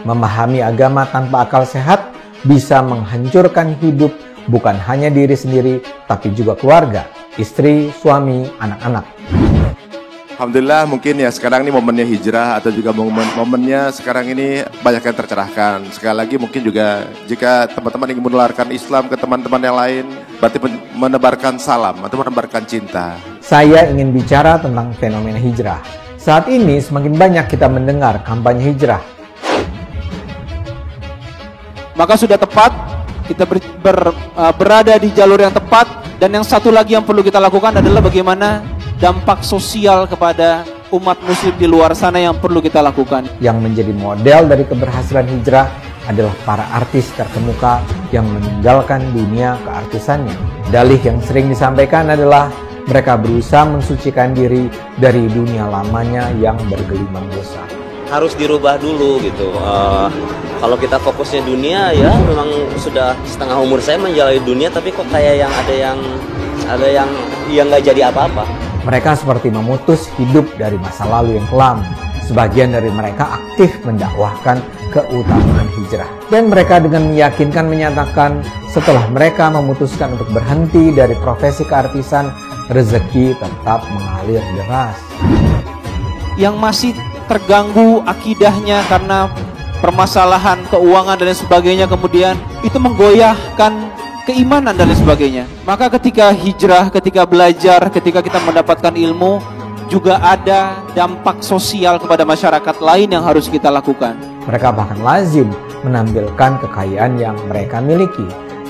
Memahami agama tanpa akal sehat bisa menghancurkan hidup bukan hanya diri sendiri, tapi juga keluarga, istri, suami, anak-anak. Alhamdulillah, mungkin ya sekarang ini momennya hijrah atau juga momennya sekarang ini banyak yang tercerahkan. Sekali lagi mungkin juga jika teman-teman ingin menularkan Islam ke teman-teman yang lain, berarti menebarkan salam atau menebarkan cinta. Saya ingin bicara tentang fenomena hijrah. Saat ini semakin banyak kita mendengar kampanye hijrah. Maka sudah tepat kita berada di jalur yang tepat, dan yang satu lagi yang perlu kita lakukan adalah bagaimana dampak sosial kepada umat muslim di luar sana yang perlu kita lakukan. Yang menjadi model dari keberhasilan hijrah adalah para artis terkemuka yang meninggalkan dunia keartisannya. Dalih yang sering disampaikan adalah mereka berusaha mensucikan diri dari dunia lamanya yang bergelimang dosa. Harus dirubah dulu gitu. Kalau kita fokusnya dunia, ya memang sudah setengah umur saya menjalani dunia, tapi kok kayak ada yang nggak jadi apa-apa. Mereka seperti memutus hidup dari masa lalu yang kelam. Sebagian dari mereka aktif mendakwahkan keutamaan hijrah. Dan mereka dengan meyakinkan menyatakan setelah mereka memutuskan untuk berhenti dari profesi keartisan, rezeki tetap mengalir deras. Yang masih terganggu akidahnya karena permasalahan keuangan dan lain sebagainya, kemudian itu menggoyahkan keimanan dan lain sebagainya. Maka ketika hijrah, ketika belajar, ketika kita mendapatkan ilmu, juga ada dampak sosial kepada masyarakat lain yang harus kita lakukan. Mereka bahkan lazim menampilkan kekayaan yang mereka miliki.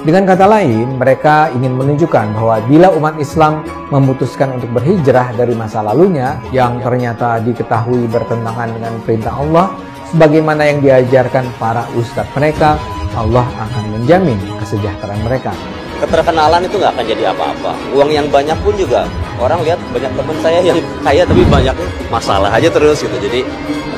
Dengan kata lain, mereka ingin menunjukkan bahwa bila umat Islam memutuskan untuk berhijrah dari masa lalunya yang ternyata diketahui bertentangan dengan perintah Allah, sebagaimana yang diajarkan para ustadz mereka, Allah akan menjamin kesejahteraan mereka. Keterkenalan itu nggak akan jadi apa-apa. Uang yang banyak pun juga, orang lihat banyak teman saya yang kaya tapi banyak masalah aja terus gitu. Jadi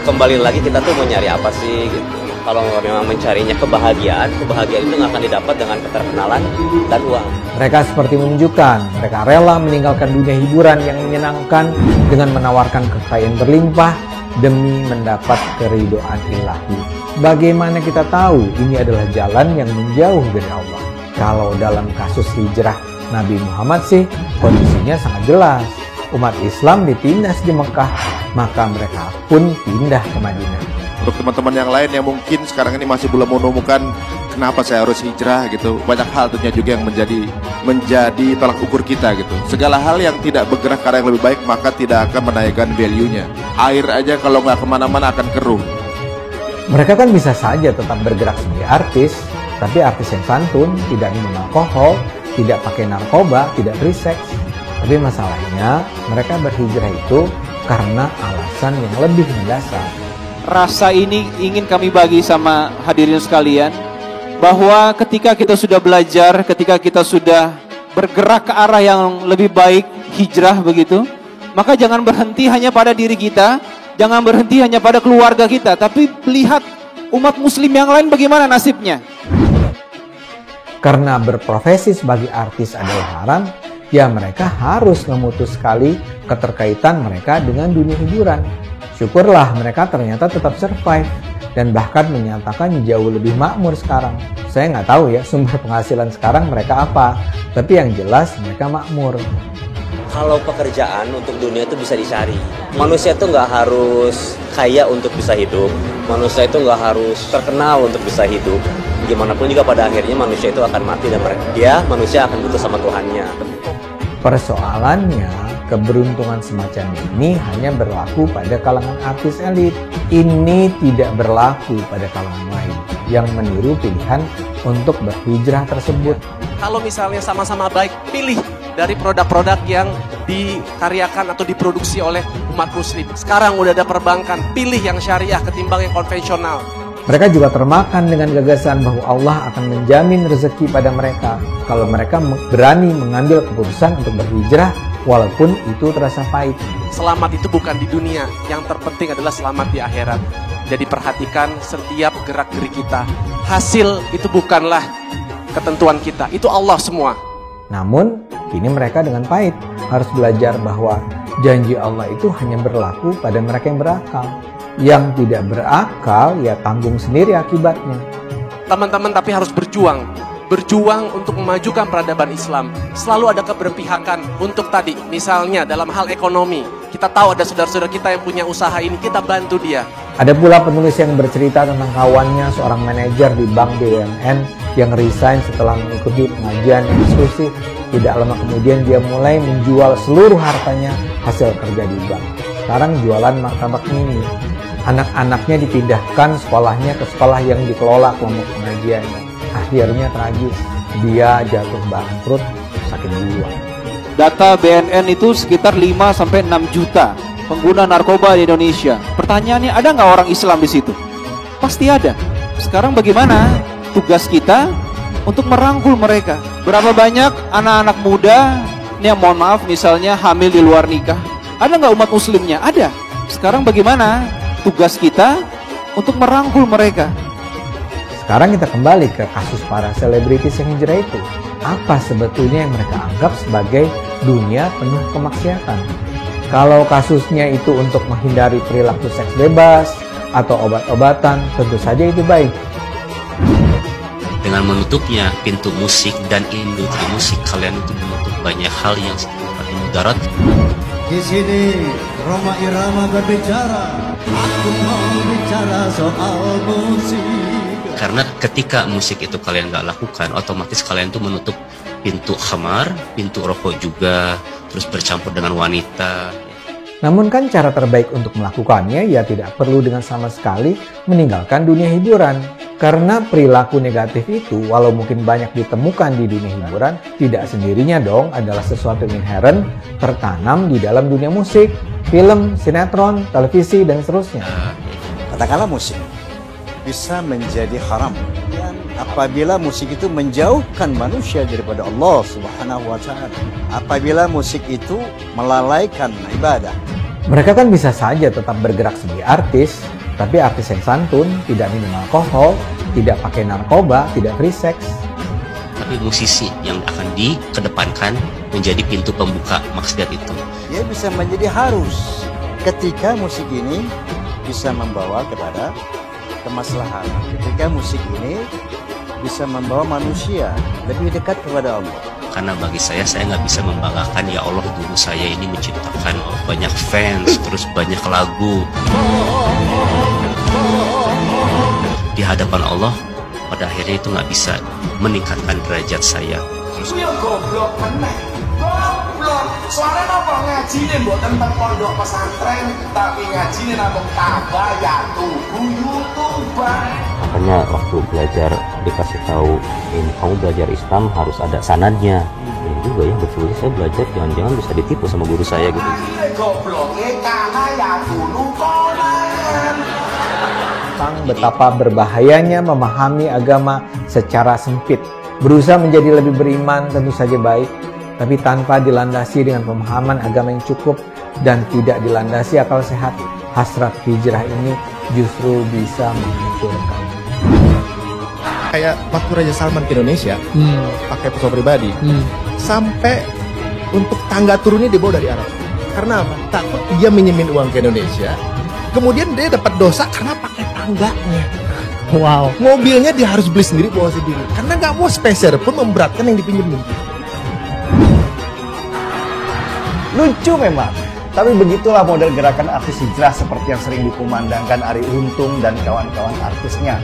kembali lagi kita tuh mau nyari apa sih gitu. Kalau memang mencarinya kebahagiaan itu nggak akan didapat dengan keterkenalan dan uang. Mereka seperti menunjukkan mereka rela meninggalkan dunia hiburan yang menyenangkan dengan menawarkan kekayaan berlimpah demi mendapat keridhaan ilahi. Bagaimana kita tahu ini adalah jalan yang menjauh dari Allah? Kalau dalam kasus hijrah Nabi Muhammad sih kondisinya sangat jelas. Umat Islam ditindas di Mekah, maka mereka pun pindah ke Madinah. Untuk teman-teman yang lain yang mungkin sekarang ini masih belum menemukan kenapa saya harus hijrah gitu, banyak hal tentunya juga yang menjadi tolak ukur kita gitu. Segala hal yang tidak bergerak ke arah yang lebih baik maka tidak akan menaikkan value-nya. Air aja kalau nggak kemana-mana akan keruh. Mereka kan bisa saja tetap bergerak sebagai artis, tapi artis yang santun, tidak minum alkohol, tidak pakai narkoba, tidak free sex. Tapi masalahnya mereka berhijrah itu karena alasan yang lebih mendasar. Rasa ini ingin kami bagi sama hadirin sekalian, bahwa ketika kita sudah belajar, ketika kita sudah bergerak ke arah yang lebih baik, hijrah begitu, maka jangan berhenti hanya pada diri kita, jangan berhenti hanya pada keluarga kita, tapi lihat umat muslim yang lain bagaimana nasibnya. Karena berprofesi sebagai artis adalah haram, ya mereka harus memutus sekali keterkaitan mereka dengan dunia hiburan. Syukurlah mereka ternyata tetap survive dan bahkan menyatakan jauh lebih makmur sekarang. Saya nggak tahu ya sumber penghasilan sekarang mereka apa, tapi yang jelas mereka makmur. Kalau pekerjaan untuk dunia itu bisa dicari. Manusia itu nggak harus kaya untuk bisa hidup. Manusia itu nggak harus terkenal untuk bisa hidup. Gimana pun juga pada akhirnya manusia itu akan mati dan manusia akan butuh sama Tuhannya. Persoalannya, keberuntungan semacam ini hanya berlaku pada kalangan artis elit. Ini tidak berlaku pada kalangan lain yang meniru pilihan untuk berhijrah tersebut. Kalau misalnya sama-sama baik, pilih dari produk-produk yang dikaryakan atau diproduksi oleh umat muslim. Sekarang udah ada perbankan, pilih yang syariah ketimbang yang konvensional. Mereka juga termakan dengan gagasan bahwa Allah akan menjamin rezeki pada mereka kalau mereka berani mengambil keputusan untuk berhijrah walaupun itu terasa pahit. Selamat itu bukan di dunia, yang terpenting adalah selamat di akhirat. Jadi perhatikan setiap gerak-gerik kita. Hasil itu bukanlah ketentuan kita, itu Allah semua. Namun, kini mereka dengan pahit harus belajar bahwa janji Allah itu hanya berlaku pada mereka yang berakal. Yang tidak berakal, ya tanggung sendiri akibatnya. Teman-teman tapi harus berjuang. Berjuang untuk memajukan peradaban Islam. Selalu ada keberpihakan untuk tadi. Misalnya dalam hal ekonomi. Kita tahu ada saudara-saudara kita yang punya usaha ini. Kita bantu dia. Ada pula penulis yang bercerita tentang kawannya, seorang manajer di bank BUMN yang resign setelah mengikuti pengajian eksklusif. Tidak lama kemudian dia mulai menjual seluruh hartanya hasil kerja di bank. Sekarang jualan martabak mini. Anak-anaknya dipindahkan sekolahnya ke sekolah yang dikelola kelompok pengajiannya. Akhirnya tragis, dia jatuh bangkrut, sakit jiwa. Data BNN itu sekitar 5-6 juta pengguna narkoba di Indonesia. Pertanyaannya, ada nggak orang Islam di situ? Pasti ada. Sekarang bagaimana tugas kita untuk merangkul mereka? Berapa banyak anak-anak muda yang mohon maaf misalnya hamil di luar nikah? Ada nggak umat muslimnya? Ada. Sekarang bagaimana tugas kita untuk merangkul mereka? Sekarang kita kembali ke kasus para selebritis yang hijrah itu. Apa sebetulnya yang mereka anggap sebagai dunia penuh kemaksiatan? Kalau kasusnya itu untuk menghindari perilaku seks bebas atau obat-obatan, tentu saja itu baik. Dengan menutupnya pintu musik dan industri musik, kalian itu menutup banyak hal yang sifatnya mudarat. Di sini Roma Irama berbicara, aku mau bicara soal musik. Karena ketika musik itu kalian nggak lakukan, otomatis kalian tuh menutup pintu khamar, pintu rokok juga, terus bercampur dengan wanita. Namun kan cara terbaik untuk melakukannya ya tidak perlu dengan sama sekali meninggalkan dunia hiburan. Karena perilaku negatif itu walau mungkin banyak ditemukan di dunia hiburan, tidak sendirinya dong adalah sesuatu yang inherent tertanam di dalam dunia musik, film, sinetron, televisi, dan seterusnya. Katakanlah musik bisa menjadi haram dan apabila musik itu menjauhkan manusia daripada Allah Subhanahu wa Ta'ala, apabila musik itu melalaikan ibadah. Mereka kan bisa saja tetap bergerak sebagai artis, tapi artis yang santun, tidak minum alkohol, tidak pakai narkoba, tidak free sex. Tapi musisi yang akan dikedepankan menjadi pintu pembuka maksiat itu. Dia bisa menjadi harus ketika musik ini bisa membawa kepada kemaslahatan. Ketika musik ini bisa membawa manusia lebih dekat kepada Allah. Karena bagi saya nggak bisa membanggakan, ya Allah dulu saya ini menciptakan banyak fans, terus banyak lagu. Di hadapan Allah, pada akhirnya itu nggak bisa meningkatkan derajat saya. Terus goblok meneh. Goblok. Soalnya napa ngajine mboten teng pondok pesantren, tapi ngajine namung tabayatu YouTube. Makanya waktu belajar dikasih tahu, ini kamu belajar Islam harus ada sanadnya. Ini juga ya, betul, saya belajar jangan-jangan bisa ditipu sama guru saya gitu. Goblok karena ya dulu kolan. Tentang betapa berbahayanya memahami agama secara sempit. Berusaha menjadi lebih beriman tentu saja baik, tapi tanpa dilandasi dengan pemahaman agama yang cukup dan tidak dilandasi akal sehat, hasrat hijrah ini justru bisa menghancurkan. Kayak waktu Raja Salman ke Indonesia, pakai pesawat pribadi, sampai untuk tangga turunnya dibawa dari Arab. Karena apa? Takut dia minjemin uang ke Indonesia, kemudian dia dapat dosa karena pakai tangganya. Wow. Mobilnya dia harus beli sendiri, bawa sendiri. Karena nggak mau spesial pun memberatkan yang dipinjemin. Lucu memang. Tapi begitulah model gerakan artis hijrah seperti yang sering dikumandangkan Arie Untung dan kawan-kawan artisnya.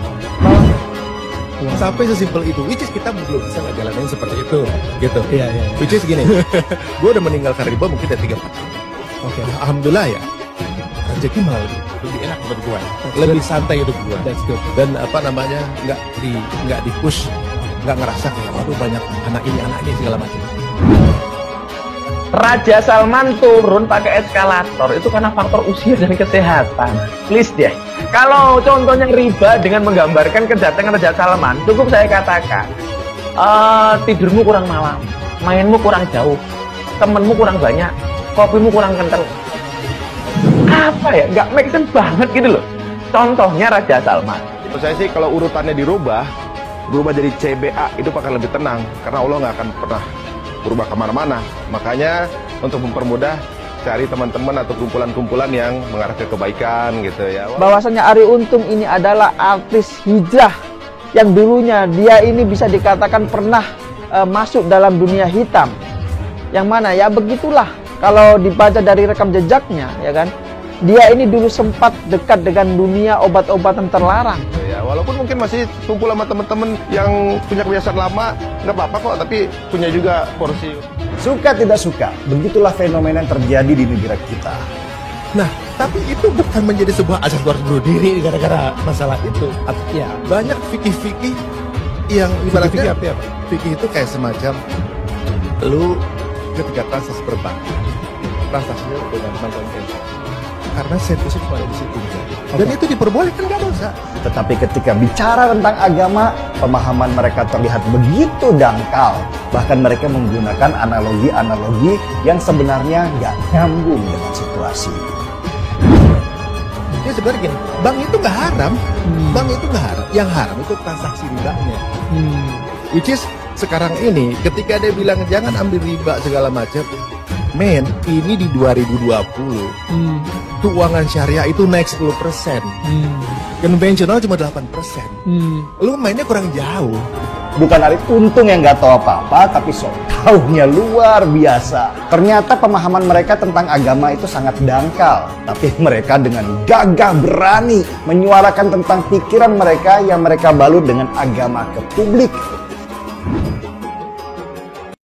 Sampai sesimpel itu, which is kita belum bisa ngejalanin seperti itu, gitu. Iya. Which is gini, gue udah meninggalkan riba mungkin udah 3-4 tahun. Oke. Alhamdulillah ya, rezeki malah lebih enak buat gue, lebih santai hidup gue. Dan apa namanya, nggak di push, nggak ngerasa kayak waduh banyak anak ini segala macam. Raja Salman turun pakai eskalator itu karena faktor usia dan kesehatan. Please deh. Kalau contohnya riba dengan menggambarkan kedatangan Raja Salman, cukup saya katakan tidurmu kurang malam, mainmu kurang jauh, temenmu kurang banyak, kopimu kurang kental. Apa ya? Nggak make sense banget gitu loh. Contohnya Raja Salman. Menurut saya sih kalau urutannya berubah jadi CBA itu akan lebih tenang karena Allah nggak akan pernah berubah kemana-mana. Makanya untuk mempermudah cari teman-teman atau kumpulan-kumpulan yang mengarah ke kebaikan gitu ya. Bahwasanya Arie Untung ini adalah artis hijrah yang dulunya dia ini bisa dikatakan pernah masuk dalam dunia hitam. Yang mana ya begitulah kalau dibaca dari rekam jejaknya ya kan. Dia ini dulu sempat dekat dengan dunia obat-obatan terlarang. Ya, walaupun mungkin masih kumpul sama teman-teman yang punya kebiasaan lama, nggak apa-apa kok, tapi punya juga porsi. Suka tidak suka, begitulah fenomena yang terjadi di negara kita. Nah, tapi itu bukan menjadi sebuah azas harus bunuh diri gara-gara masalah itu. Ya, banyak fikih-fikih yang ibaratnya fikih itu kayak semacam lu ketika transaksi perbankan, transaksinya dengan bank konvensional. Karena servisnya cuma ada di situ. Dan itu diperbolehkan, nggak dosa. Tetapi ketika bicara tentang agama, pemahaman mereka terlihat begitu dangkal. Bahkan mereka menggunakan analogi-analogi yang sebenarnya nggak nyambung dengan situasi. Ya sebenarnya gini, bank itu nggak haram. Bank itu nggak haram. Yang haram itu transaksi ribanya. Which is sekarang ini ketika dia bilang jangan ambil riba segala macam. Men, ini di 2020 keuangan syariah itu naik 10%. Konvensional cuma 8%. Lu mainnya kurang jauh. Bukan Arie Untung yang nggak tahu apa-apa, tapi sok taunya luar biasa. Ternyata pemahaman mereka tentang agama itu sangat dangkal. Tapi mereka dengan gagah berani menyuarakan tentang pikiran mereka yang mereka balut dengan agama ke publik.